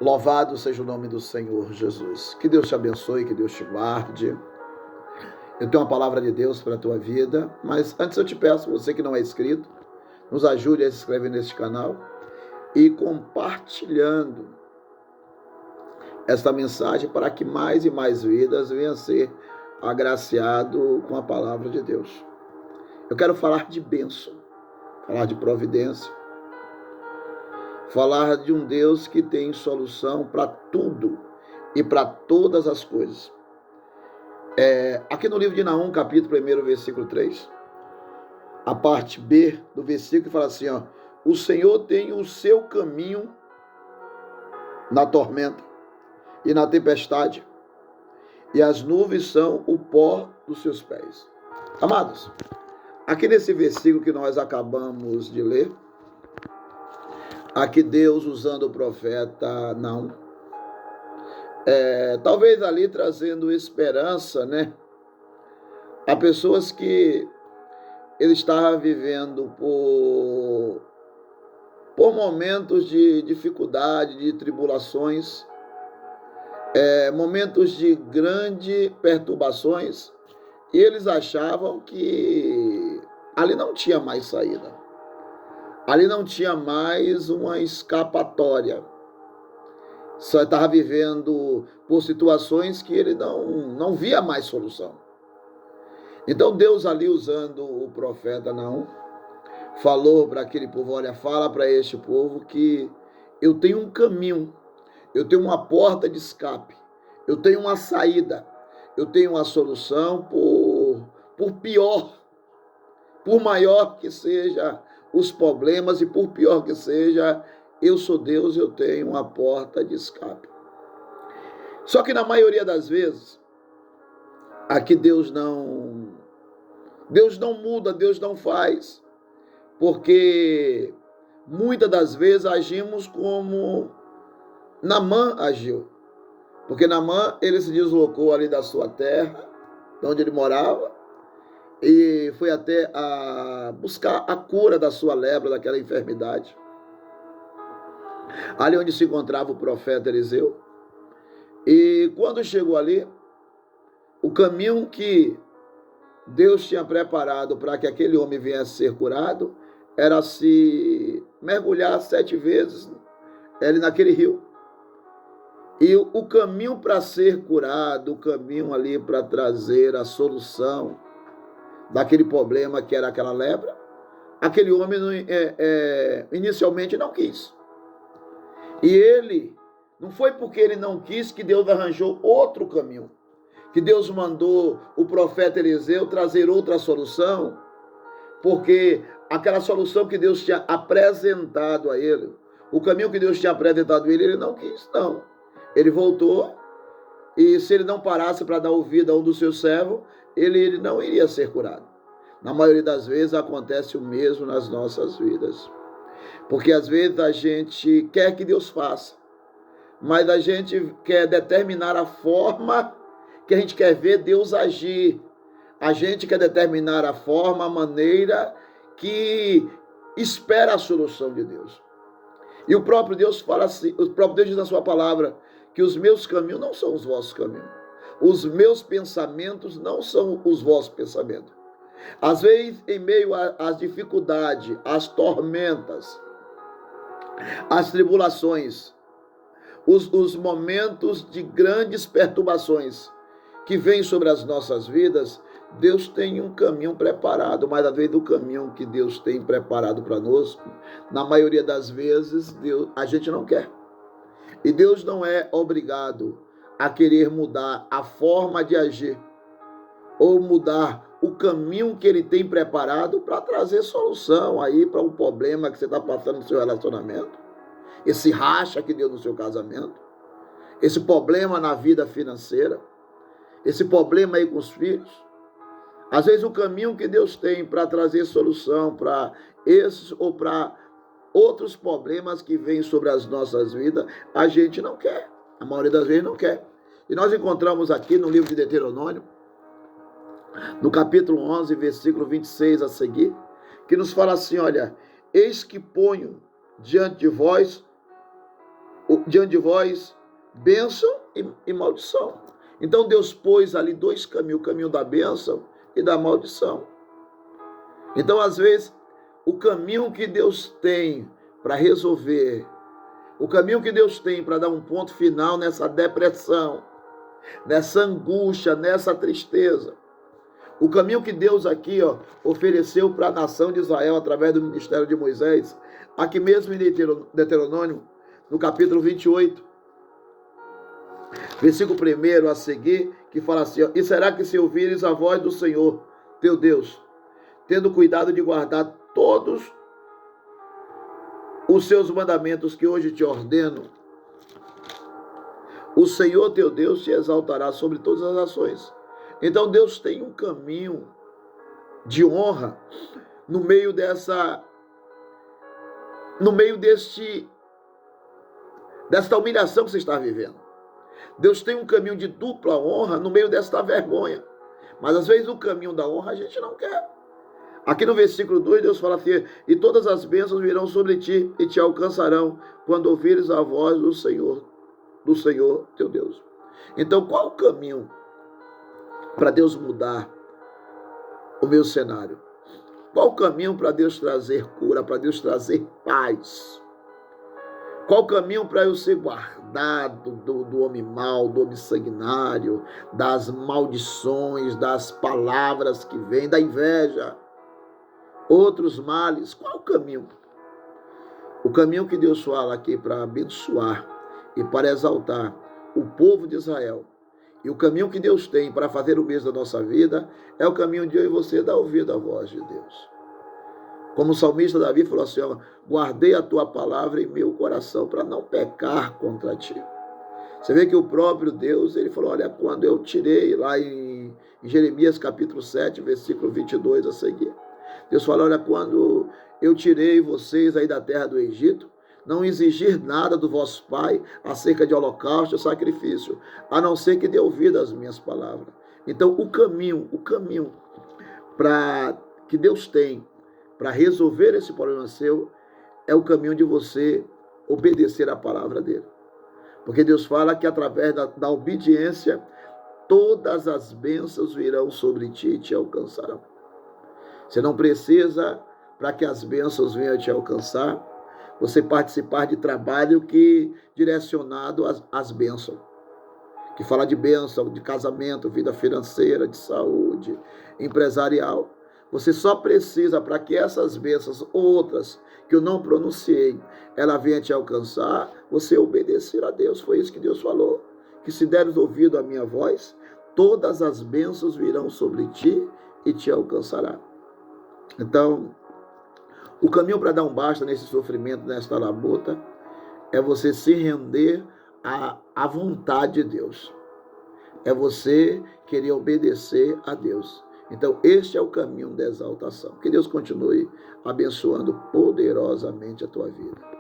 Louvado seja o nome do Senhor Jesus. Que Deus te abençoe, que Deus te guarde. Eu tenho uma palavra de Deus para a tua vida, mas antes eu te peço, você que não é inscrito, nos ajude a se inscrever neste canal e compartilhando esta mensagem para que mais e mais vidas venham a ser agraciado com a palavra de Deus. Eu quero falar de bênção, falar de providência, falar de um Deus que tem solução para tudo e para todas as coisas. Aqui no livro de Naum, capítulo 1, versículo 3, a parte B do versículo fala assim, ó, o Senhor tem o seu caminho na tormenta e na tempestade, e as nuvens são o pó dos seus pés. Amados, aqui nesse versículo que nós acabamos de ler, aqui Deus usando o profeta Naum, talvez ali trazendo esperança, né, a pessoas que ele estava vivendo por momentos de dificuldade, de tribulações, momentos de grande perturbações, e eles achavam que ali não tinha mais saída, ali não tinha mais uma escapatória, só estava vivendo por situações que ele não via mais solução. Então Deus ali usando o profeta Naum, falou para aquele povo, olha, fala para este povo que eu tenho um caminho, eu tenho uma porta de escape, eu tenho uma saída, eu tenho uma solução por pior, por maior que seja os problemas e por pior que seja, eu sou Deus, eu tenho uma porta de escape. Só que na maioria das vezes, aqui Deus não muda, Deus não faz, porque muitas das vezes agimos como Naamã agiu. Porque Naamã, ele se deslocou ali da sua terra, de onde ele morava, e foi até a buscar a cura da sua lepra, daquela enfermidade. Ali onde se encontrava o profeta Eliseu. E quando chegou ali, o caminho que Deus tinha preparado para que aquele homem viesse ser curado era se mergulhar 7 vezes ali naquele rio. E o caminho para ser curado, o caminho ali para trazer a solução daquele problema que era aquela lepra, aquele homem inicialmente não quis. E ele, não foi porque ele não quis que Deus arranjou outro caminho, que Deus mandou o profeta Eliseu trazer outra solução, porque aquela solução que Deus tinha apresentado a ele, o caminho que Deus tinha apresentado a ele, ele não quis, não. Ele voltou, e se ele não parasse para dar ouvido a um dos seus servos, ele não iria ser curado. Na maioria das vezes acontece o mesmo nas nossas vidas. Porque às vezes a gente quer que Deus faça, mas a gente quer determinar a forma que a gente quer ver Deus agir. A gente quer determinar a forma, a maneira que espera a solução de Deus. E o próprio Deus fala assim, o próprio Deus diz na sua palavra, que os meus caminhos não são os vossos caminhos. Os meus pensamentos não são os vossos pensamentos. Às vezes, em meio às dificuldades, às tormentas, às tribulações, os momentos de grandes perturbações que vêm sobre as nossas vidas, Deus tem um caminho preparado, mas às vezes o caminho que Deus tem preparado para nós, na maioria das vezes, a gente não quer. E Deus não é obrigado a querer mudar a forma de agir ou mudar o caminho que ele tem preparado para trazer solução aí para um problema que você está passando no seu relacionamento, esse racha que deu no seu casamento, esse problema na vida financeira, esse problema aí com os filhos. Às vezes o caminho que Deus tem para trazer solução para esses ou para outros problemas que vêm sobre as nossas vidas, a gente não quer. A maioria das vezes não quer. E nós encontramos aqui no livro de Deuteronômio, no capítulo 11, versículo 26 a seguir, que nos fala assim, olha, eis que ponho diante de vós diante de vós bênção e maldição. Então Deus pôs ali dois caminhos, o caminho da bênção e da maldição. Então, às vezes, o caminho que Deus tem para resolver, o caminho que Deus tem para dar um ponto final nessa depressão, nessa angústia, nessa tristeza, o caminho que Deus aqui ofereceu para a nação de Israel através do ministério de Moisés, aqui mesmo em Deuteronômio, no capítulo 28, versículo 1 a seguir, que fala assim: e será que se ouvires a voz do Senhor, teu Deus, tendo cuidado de guardar todos os seus mandamentos que hoje te ordeno, o Senhor teu Deus te exaltará sobre todas as nações. Então Deus tem um caminho de honra no meio desta humilhação que você está vivendo. Deus tem um caminho de dupla honra no meio desta vergonha. Mas às vezes o caminho da honra a gente não quer. Aqui no versículo 2, Deus fala assim: e todas as bênçãos virão sobre ti e te alcançarão quando ouvires a voz do Senhor teu Deus. Então, qual o caminho para Deus mudar o meu cenário? Qual o caminho para Deus trazer cura, para Deus trazer paz? Qual o caminho para eu ser guardado do homem mau, do homem sanguinário, das maldições, das palavras que vêm, da inveja, outros males? Qual o caminho? O caminho que Deus fala aqui para abençoar e para exaltar o povo de Israel, e o caminho que Deus tem para fazer o mesmo da nossa vida, é o caminho de eu e você dar ouvido à voz de Deus. Como o salmista Davi falou assim: guardei a tua palavra em meu coração para não pecar contra ti. Você vê que o próprio Deus, ele falou: olha, quando eu tirei, lá em Jeremias capítulo 7, versículo 22 a seguir, Deus fala: olha, quando eu tirei vocês aí da terra do Egito, não exigir nada do vosso pai acerca de holocausto e sacrifício, a não ser que dê ouvido às minhas palavras. Então, o caminho para que Deus tem para resolver esse problema seu é o caminho de você obedecer a palavra dele. Porque Deus fala que através da obediência, todas as bênçãos virão sobre ti e te alcançarão. Você não precisa, para que as bênçãos venham te alcançar, você participar de trabalho que direcionado às bênçãos. Que fala de bênção, de casamento, vida financeira, de saúde, empresarial. Você só precisa, para que essas bênçãos, outras que eu não pronunciei, ela venha te alcançar, você obedecer a Deus. Foi isso que Deus falou. Que se deres ouvido à minha voz, todas as bênçãos virão sobre ti e te alcançará. Então, o caminho para dar um basta nesse sofrimento, nesta labuta, é você se render à vontade de Deus. É você querer obedecer a Deus. Então, este é o caminho da exaltação. Que Deus continue abençoando poderosamente a tua vida.